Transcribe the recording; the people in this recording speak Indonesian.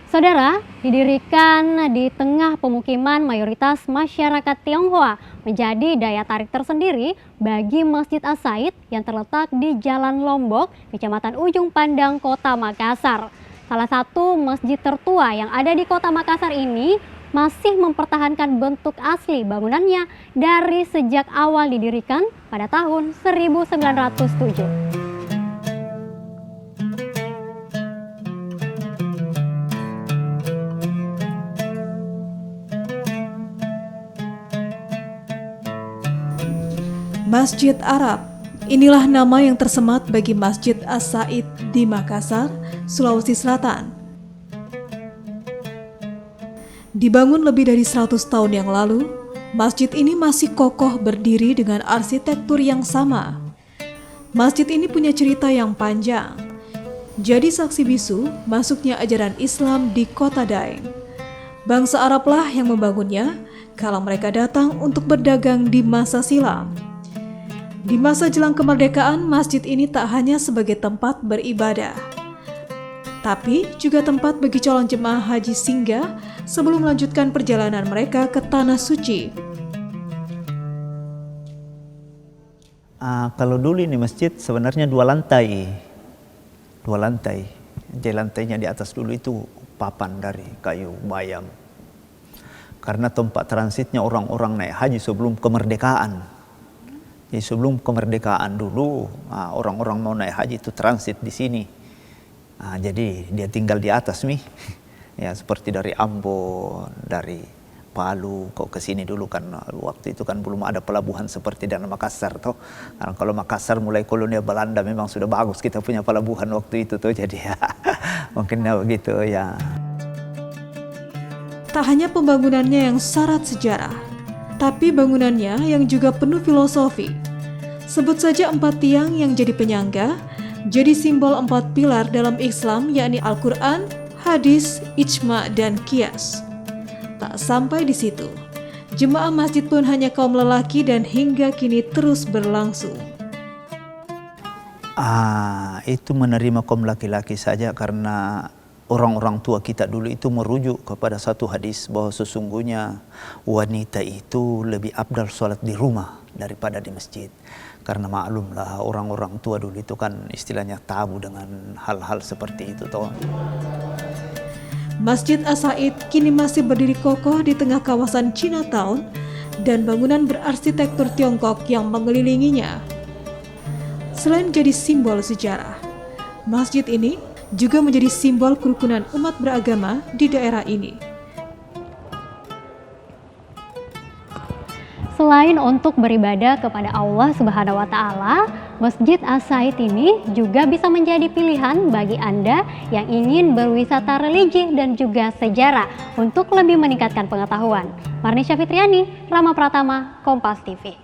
Saudara, didirikan di tengah pemukiman mayoritas masyarakat Tionghoa menjadi daya tarik tersendiri bagi Masjid As-Said yang terletak di Jalan Lombok, Kecamatan Ujung Pandang, Kota Makassar. Salah satu masjid tertua yang ada di Kota Makassar ini masih mempertahankan bentuk asli bangunannya dari sejak awal didirikan pada tahun 1907. Masjid Arab, inilah nama yang tersemat bagi Masjid As-Said di Makassar, Sulawesi Selatan. Dibangun lebih dari 100 tahun yang lalu, masjid ini masih kokoh berdiri dengan arsitektur yang sama. Masjid ini punya cerita yang panjang. Jadi saksi bisu masuknya ajaran Islam di kota Daeng. Bangsa Arablah yang membangunnya kalau mereka datang untuk berdagang di masa silam. Di masa jelang kemerdekaan, masjid ini tak hanya sebagai tempat beribadah, tapi juga tempat bagi calon jemaah haji singgah sebelum melanjutkan perjalanan mereka ke Tanah Suci. Kalau dulu ini masjid sebenarnya dua lantai. Jadi lantainya di atas dulu itu papan dari kayu bayam. Karena tempat transitnya orang-orang naik haji sebelum kemerdekaan. Jadi sebelum kemerdekaan dulu orang-orang mau naik haji itu transit di sini. Jadi dia tinggal di atas nih. Ya seperti dari Ambon, dari Palu kok ke sini dulu kan waktu itu kan belum ada pelabuhan seperti di Makassar toh. Kalau Makassar mulai kolonial Belanda memang sudah bagus kita punya pelabuhan waktu itu tuh, jadi ya mungkin begitu ya. Tak hanya pembangunannya yang syarat sejarah, tapi bangunannya yang juga penuh filosofi. Sebut saja 4 tiang yang jadi penyangga, jadi simbol 4 pilar dalam Islam, yakni Al-Quran, Hadis, Ijma, dan Qiyas. Tak sampai di situ, jemaah masjid pun hanya kaum lelaki dan hingga kini terus berlangsung. Itu menerima kaum laki-laki saja karena orang-orang tua kita dulu itu merujuk kepada satu hadis bahwa sesungguhnya wanita itu lebih afdal sholat di rumah daripada di masjid. Karena maklumlah orang-orang tua dulu itu kan istilahnya tabu dengan hal-hal seperti itu toh. Masjid As-Said kini masih berdiri kokoh di tengah kawasan Chinatown dan bangunan berarsitektur Tiongkok yang mengelilinginya. Selain jadi simbol sejarah, masjid ini juga menjadi simbol kerukunan umat beragama di daerah ini. Selain untuk beribadah kepada Allah Subhanahu wa Ta'ala, Masjid As-Said ini juga bisa menjadi pilihan bagi Anda yang ingin berwisata religi dan juga sejarah untuk lebih meningkatkan pengetahuan. Marnisha Fitriani, Rama Pratama, Kompas TV.